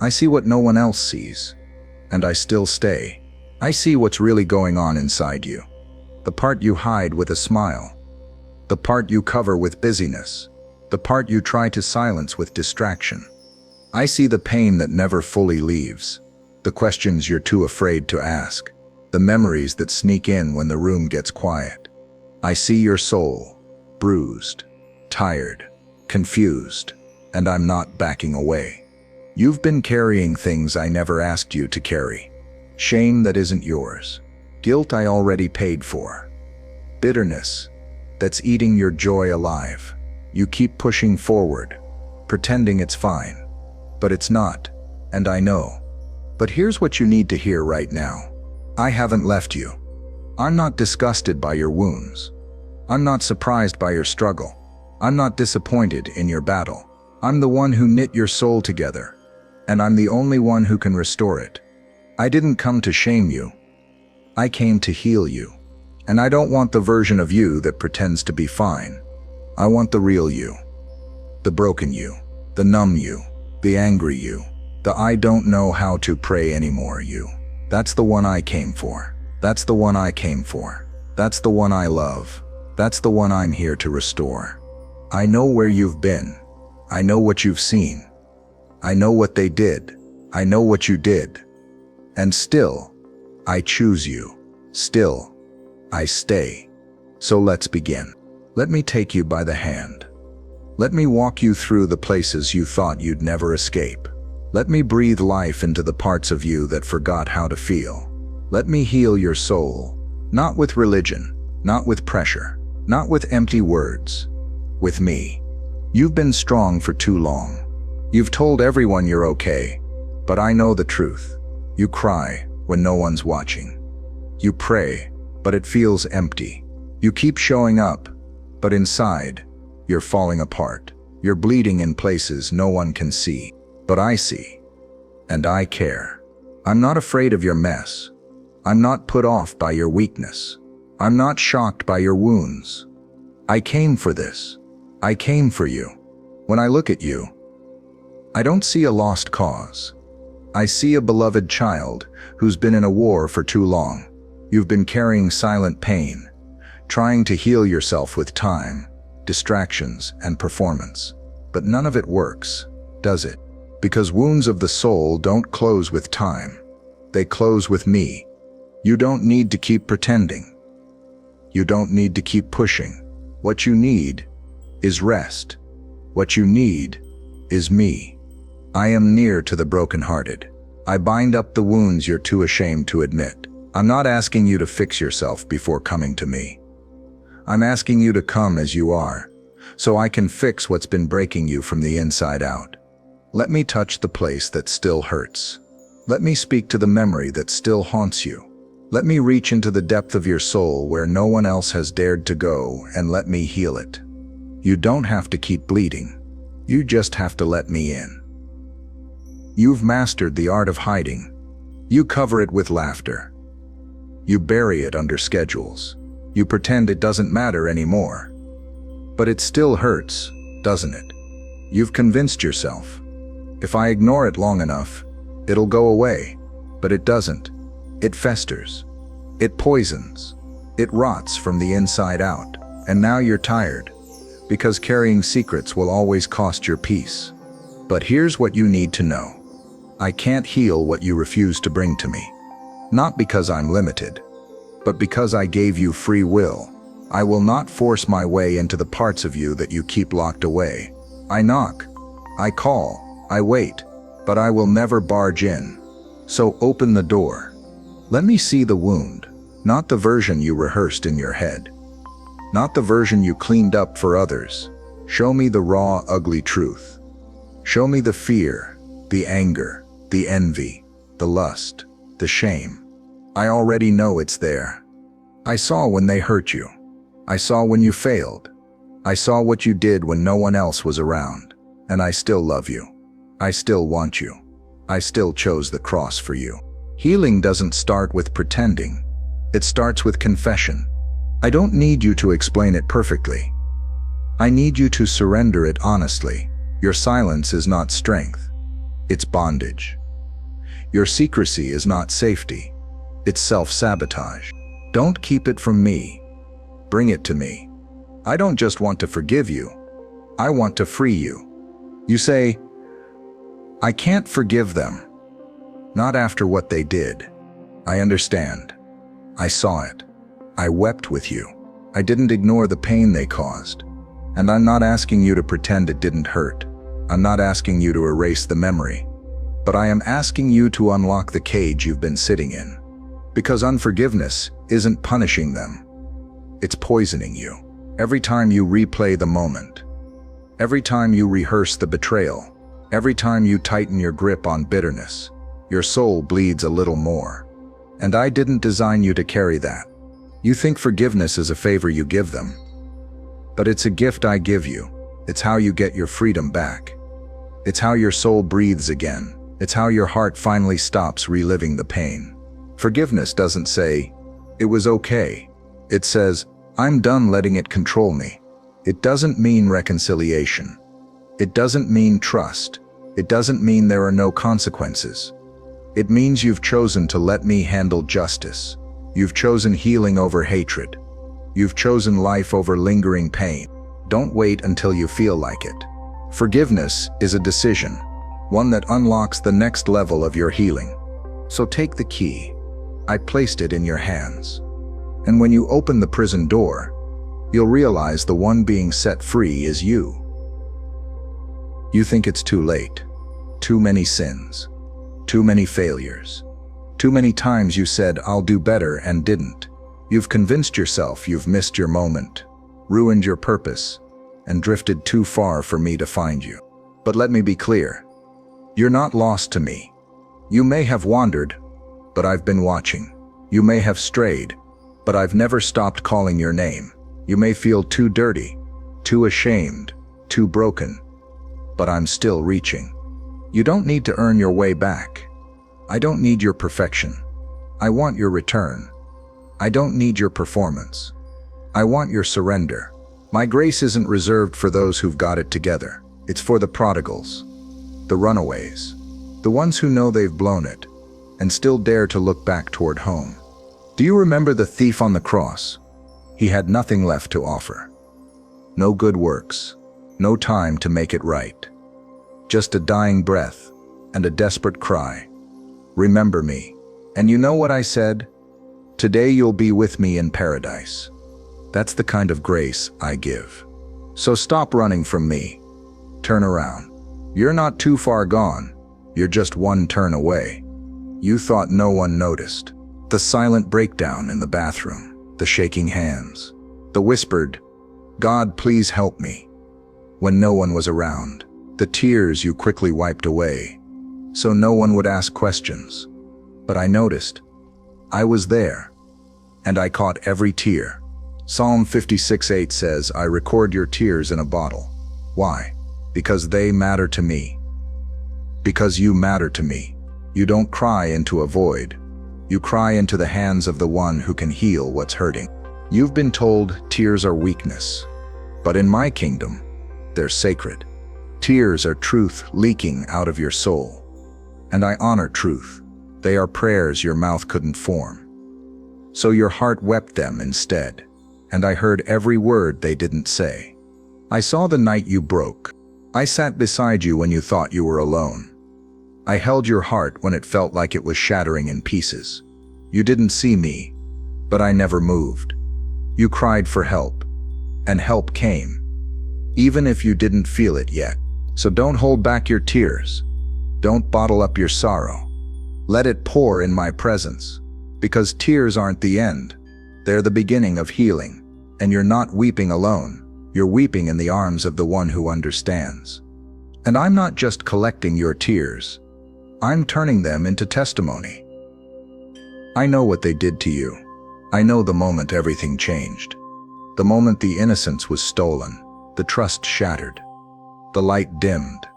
I see what no one else sees. And I still stay. I see what's really going on inside you. The part you hide with a smile. The part you cover with busyness. The part you try to silence with distraction. I see the pain that never fully leaves. The questions you're too afraid to ask. The memories that sneak in when the room gets quiet. I see your soul, bruised, tired, confused, and I'm not backing away. You've been carrying things I never asked you to carry. Shame that isn't yours. Guilt I already paid for. Bitterness that's eating your joy alive. You keep pushing forward, pretending it's fine. But it's not, and I know. But here's what you need to hear right now. I haven't left you. I'm not disgusted by your wounds. I'm not surprised by your struggle. I'm not disappointed in your battle. I'm the one who knit your soul together, and I'm the only one who can restore it. I didn't come to shame you. I came to heal you. And I don't want the version of you that pretends to be fine. I want the real you. The broken you. The numb you. The angry you. The I don't know how to pray anymore you. That's the one I came for. That's the one I came for. That's the one I love. That's the one I'm here to restore. I know where you've been. I know what you've seen. I know what they did. I know what you did. And still, I choose you. Still, I stay. So let's begin. Let me take you by the hand. Let me walk you through the places you thought you'd never escape. Let me breathe life into the parts of you that forgot how to feel. Let me heal your soul, not with religion, not with pressure, not with empty words, with me. You've been strong for too long. You've told everyone you're okay, but I know the truth. You cry when no one's watching. You pray, but it feels empty. You keep showing up, but inside, you're falling apart. You're bleeding in places no one can see. But I see, and I care. I'm not afraid of your mess. I'm not put off by your weakness. I'm not shocked by your wounds. I came for this. I came for you. When I look at you, I don't see a lost cause. I see a beloved child who's been in a war for too long. You've been carrying silent pain, trying to heal yourself with time, distractions, and performance. But none of it works, does it? Because wounds of the soul don't close with time. They close with me. You don't need to keep pretending. You don't need to keep pushing. What you need is rest. What you need is me. I am near to the brokenhearted. I bind up the wounds you're too ashamed to admit. I'm not asking you to fix yourself before coming to me. I'm asking you to come as you are, so I can fix what's been breaking you from the inside out. Let me touch the place that still hurts. Let me speak to the memory that still haunts you. Let me reach into the depth of your soul where no one else has dared to go, and let me heal it. You don't have to keep bleeding. You just have to let me in. You've mastered the art of hiding. You cover it with laughter. You bury it under schedules. You pretend it doesn't matter anymore. But it still hurts, doesn't it? You've convinced yourself. If I ignore it long enough, it'll go away. But it doesn't. It festers. It poisons. It rots from the inside out. And now you're tired, because carrying secrets will always cost your peace. But here's what you need to know. I can't heal what you refuse to bring to me. Not because I'm limited, but because I gave you free will. I will not force my way into the parts of you that you keep locked away. I knock. I call. I wait, but I will never barge in. So open the door. Let me see the wound, not the version you rehearsed in your head. Not the version you cleaned up for others. Show me the raw, ugly truth. Show me the fear, the anger, the envy, the lust, the shame. I already know it's there. I saw when they hurt you. I saw when you failed. I saw what you did when no one else was around. And I still love you. I still want you. I still chose the cross for you. Healing doesn't start with pretending. It starts with confession. I don't need you to explain it perfectly. I need you to surrender it honestly. Your silence is not strength. It's bondage. Your secrecy is not safety. It's self-sabotage. Don't keep it from me. Bring it to me. I don't just want to forgive you. I want to free you. You say, I can't forgive them. Not after what they did. I understand. I saw it. I wept with you. I didn't ignore the pain they caused. And I'm not asking you to pretend it didn't hurt. I'm not asking you to erase the memory. But I am asking you to unlock the cage you've been sitting in. Because unforgiveness isn't punishing them. It's poisoning you. Every time you replay the moment. Every time you rehearse the betrayal. Every time you tighten your grip on bitterness. Your soul bleeds a little more. And I didn't design you to carry that. You think forgiveness is a favor you give them. But it's a gift I give you. It's how you get your freedom back. It's how your soul breathes again. It's how your heart finally stops reliving the pain. Forgiveness doesn't say, it was okay. It says, I'm done letting it control me. It doesn't mean reconciliation. It doesn't mean trust. It doesn't mean there are no consequences. It means you've chosen to let me handle justice. You've chosen healing over hatred. You've chosen life over lingering pain. Don't wait until you feel like it. Forgiveness is a decision, one that unlocks the next level of your healing. So take the key. I placed it in your hands. And when you open the prison door, you'll realize the one being set free is you. You think it's too late. Too many sins. Too many failures. Too many times you said, I'll do better and didn't. You've convinced yourself you've missed your moment, ruined your purpose, and drifted too far for me to find you. But let me be clear. You're not lost to me. You may have wandered, but I've been watching. You may have strayed, but I've never stopped calling your name. You may feel too dirty, too ashamed, too broken, but I'm still reaching. You don't need to earn your way back. I don't need your perfection. I want your return. I don't need your performance. I want your surrender. My grace isn't reserved for those who've got it together. It's for the prodigals, the runaways, the ones who know they've blown it and still dare to look back toward home. Do you remember the thief on the cross? He had nothing left to offer. No good works, no time to make it right. Just a dying breath and a desperate cry. Remember me. And you know what I said? Today you'll be with me in paradise. That's the kind of grace I give. So stop running from me. Turn around. You're not too far gone. You're just one turn away. You thought no one noticed. The silent breakdown in the bathroom, the shaking hands, the whispered, God, please help me, when no one was around. The tears you quickly wiped away, so no one would ask questions. But I noticed. I was there, and I caught every tear. Psalm 56:8 says, I record your tears in a bottle. Why? Because they matter to me. Because you matter to me. You don't cry into a void. You cry into the hands of the one who can heal what's hurting. You've been told tears are weakness, but in my kingdom, they're sacred. Tears are truth leaking out of your soul. And I honor truth. They are prayers your mouth couldn't form. So your heart wept them instead, and I heard every word they didn't say. I saw the night you broke. I sat beside you when you thought you were alone. I held your heart when it felt like it was shattering in pieces. You didn't see me, but I never moved. You cried for help, and help came, even if you didn't feel it yet. So don't hold back your tears. Don't bottle up your sorrow. Let it pour in my presence, because tears aren't the end. They're the beginning of healing, and you're not weeping alone. You're weeping in the arms of the one who understands. And I'm not just collecting your tears. I'm turning them into testimony. I know what they did to you. I know the moment everything changed. The moment the innocence was stolen, the trust shattered, the light dimmed.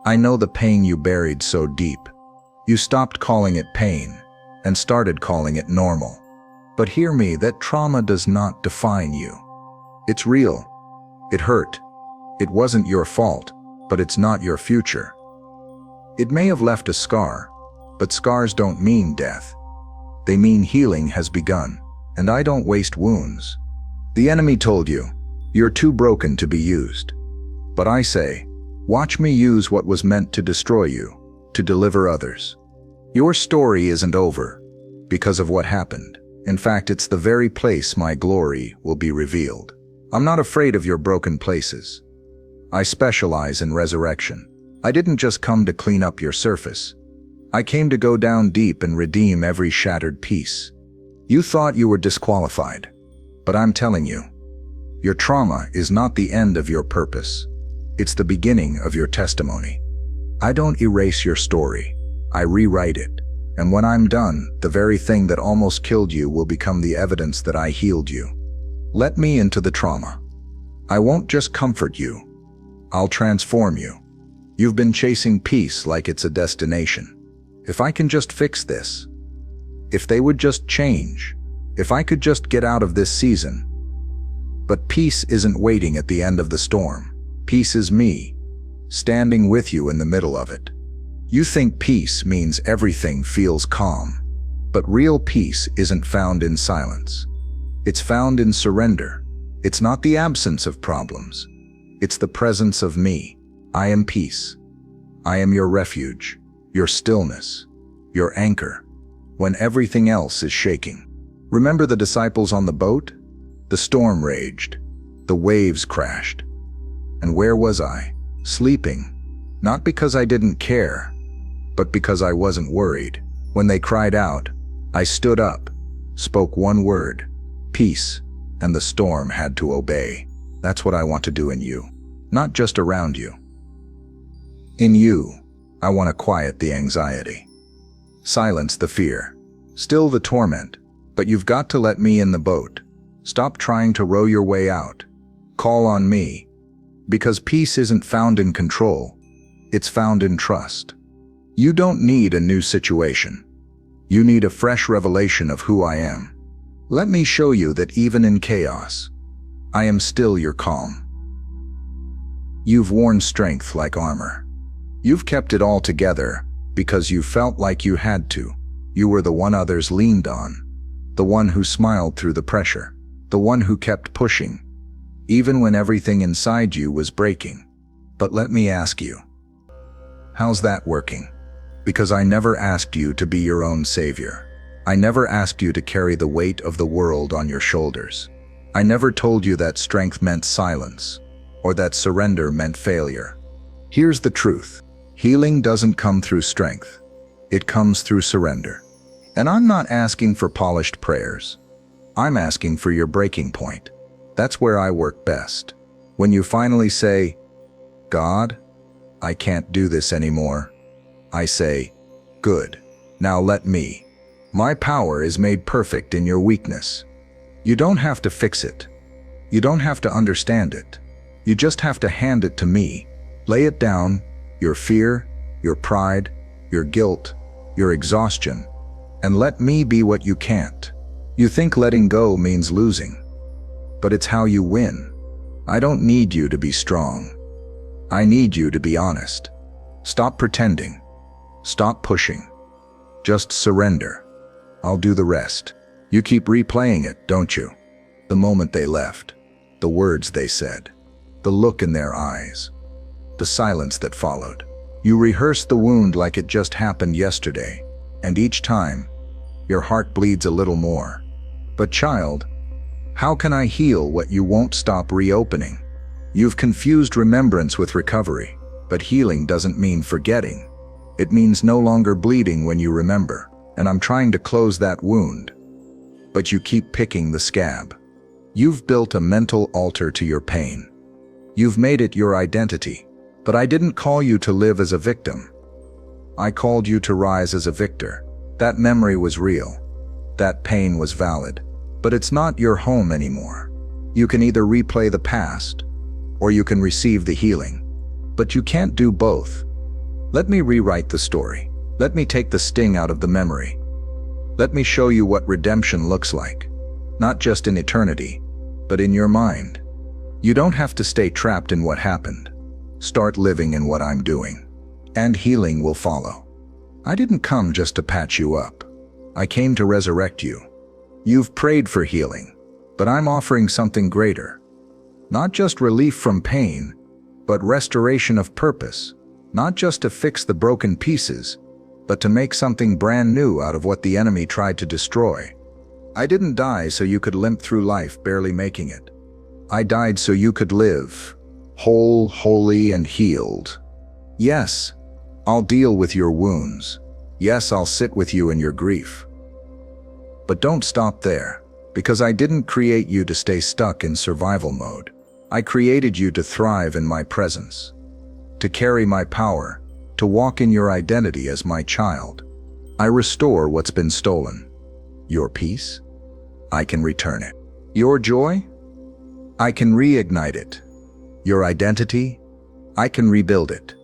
I know the pain you buried so deep. You stopped calling it pain and started calling it normal. But hear me, that trauma does not define you. It's real. It hurt. It wasn't your fault, but it's not your future. It may have left a scar, but scars don't mean death. They mean healing has begun, and I don't waste wounds. The enemy told you, you're too broken to be used. But I say, watch me use what was meant to destroy you, to deliver others. Your story isn't over because of what happened. In fact, it's the very place my glory will be revealed. I'm not afraid of your broken places. I specialize in resurrection. I didn't just come to clean up your surface. I came to go down deep and redeem every shattered piece. You thought you were disqualified, but I'm telling you, your trauma is not the end of your purpose. It's the beginning of your testimony. I don't erase your story. I rewrite it. And when I'm done, the very thing that almost killed you will become the evidence that I healed you. Let me into the trauma. I won't just comfort you. I'll transform you. You've been chasing peace like it's a destination. If I can just fix this, if they would just change, if I could just get out of this season. But peace isn't waiting at the end of the storm. Peace is me, standing with you in the middle of it. You think peace means everything feels calm, but real peace isn't found in silence. It's found in surrender. It's not the absence of problems. It's the presence of me. I am peace. I am your refuge, your stillness, your anchor, when everything else is shaking. Remember the disciples on the boat? The storm raged. The waves crashed. And where was I? Sleeping. Not because I didn't care, but because I wasn't worried. When they cried out, I stood up, spoke one word, peace, and the storm had to obey. That's what I want to do in you, not just around you. In you, I want to quiet the anxiety, silence the fear, still the torment, but you've got to let me in the boat. Stop trying to row your way out. Call on me, because peace isn't found in control, it's found in trust. You don't need a new situation. You need a fresh revelation of who I am. Let me show you that even in chaos, I am still your calm. You've worn strength like armor. You've kept it all together because you felt like you had to. You were the one others leaned on, the one who smiled through the pressure, the one who kept pushing, even when everything inside you was breaking. But let me ask you, how's that working? Because I never asked you to be your own savior. I never asked you to carry the weight of the world on your shoulders. I never told you that strength meant silence, or that surrender meant failure. Here's the truth. Healing doesn't come through strength. It comes through surrender. And I'm not asking for polished prayers. I'm asking for your breaking point. That's where I work best. When you finally say, God, I can't do this anymore, I say, good, now let me. My power is made perfect in your weakness. You don't have to fix it. You don't have to understand it. You just have to hand it to me. Lay it down, your fear, your pride, your guilt, your exhaustion, and let me be what you can't. You think letting go means losing, but it's how you win. I don't need you to be strong. I need you to be honest. Stop pretending. Stop pushing. Just surrender. I'll do the rest. You keep replaying it, don't you? The moment they left, the words they said, the look in their eyes, the silence that followed. You rehearse the wound like it just happened yesterday, and each time, your heart bleeds a little more. But child, how can I heal what you won't stop reopening? You've confused remembrance with recovery, but healing doesn't mean forgetting. It means no longer bleeding when you remember, and I'm trying to close that wound. But you keep picking the scab. You've built a mental altar to your pain. You've made it your identity, but I didn't call you to live as a victim. I called you to rise as a victor. That memory was real. That pain was valid, but it's not your home anymore. You can either replay the past, or you can receive the healing, but you can't do both. Let me rewrite the story. Let me take the sting out of the memory. Let me show you what redemption looks like, not just in eternity, but in your mind. You don't have to stay trapped in what happened. Start living in what I'm doing. and healing will follow. I didn't come just to patch you up. I came to resurrect you. You've prayed for healing, but I'm offering something greater. Not just relief from pain, but restoration of purpose. Not just to fix the broken pieces, but to make something brand new out of what the enemy tried to destroy. I didn't die so you could limp through life barely making it. I died so you could live, whole, holy, and healed. Yes, I'll deal with your wounds. Yes, I'll sit with you in your grief. But don't stop there, because I didn't create you to stay stuck in survival mode. I created you to thrive in my presence, to carry my power, to walk in your identity as my child. I restore what's been stolen. Your peace? I can return it. Your joy? I can reignite it. Your identity? I can rebuild it.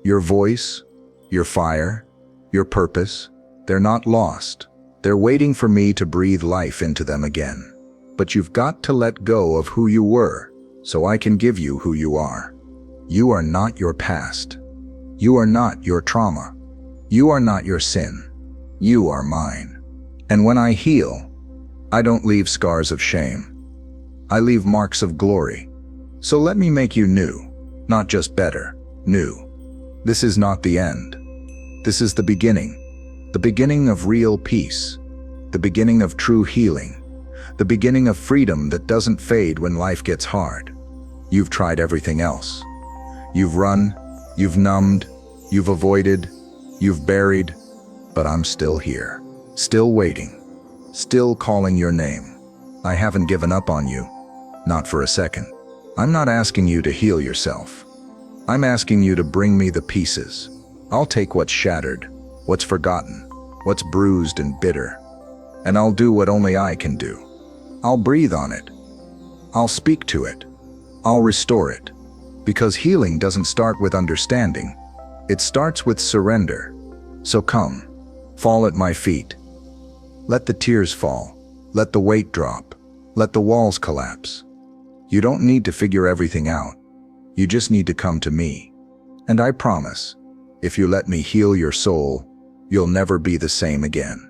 Your voice, your fire, your purpose, they're not lost. They're waiting for me to breathe life into them again. But you've got to let go of who you were, so I can give you who you are. You are not your past. You are not your trauma. You are not your sin. You are mine. And when I heal, I don't leave scars of shame. I leave marks of glory. So let me make you new, not just better, new. This is not the end. This is the beginning of real peace, the beginning of true healing, the beginning of freedom that doesn't fade when life gets hard. You've tried everything else. You've run, you've numbed, you've avoided, you've buried, but I'm still here, still waiting, still calling your name. I haven't given up on you, not for a second. I'm not asking you to heal yourself. I'm asking you to bring me the pieces. I'll take what's shattered, what's forgotten, what's bruised and bitter, and I'll do what only I can do. I'll breathe on it. I'll speak to it. I'll restore it. Because healing doesn't start with understanding. It starts with surrender. So come, fall at my feet. Let the tears fall. Let the weight drop. Let the walls collapse. You don't need to figure everything out. You just need to come to me. And I promise, if you let me heal your soul, you'll never be the same again.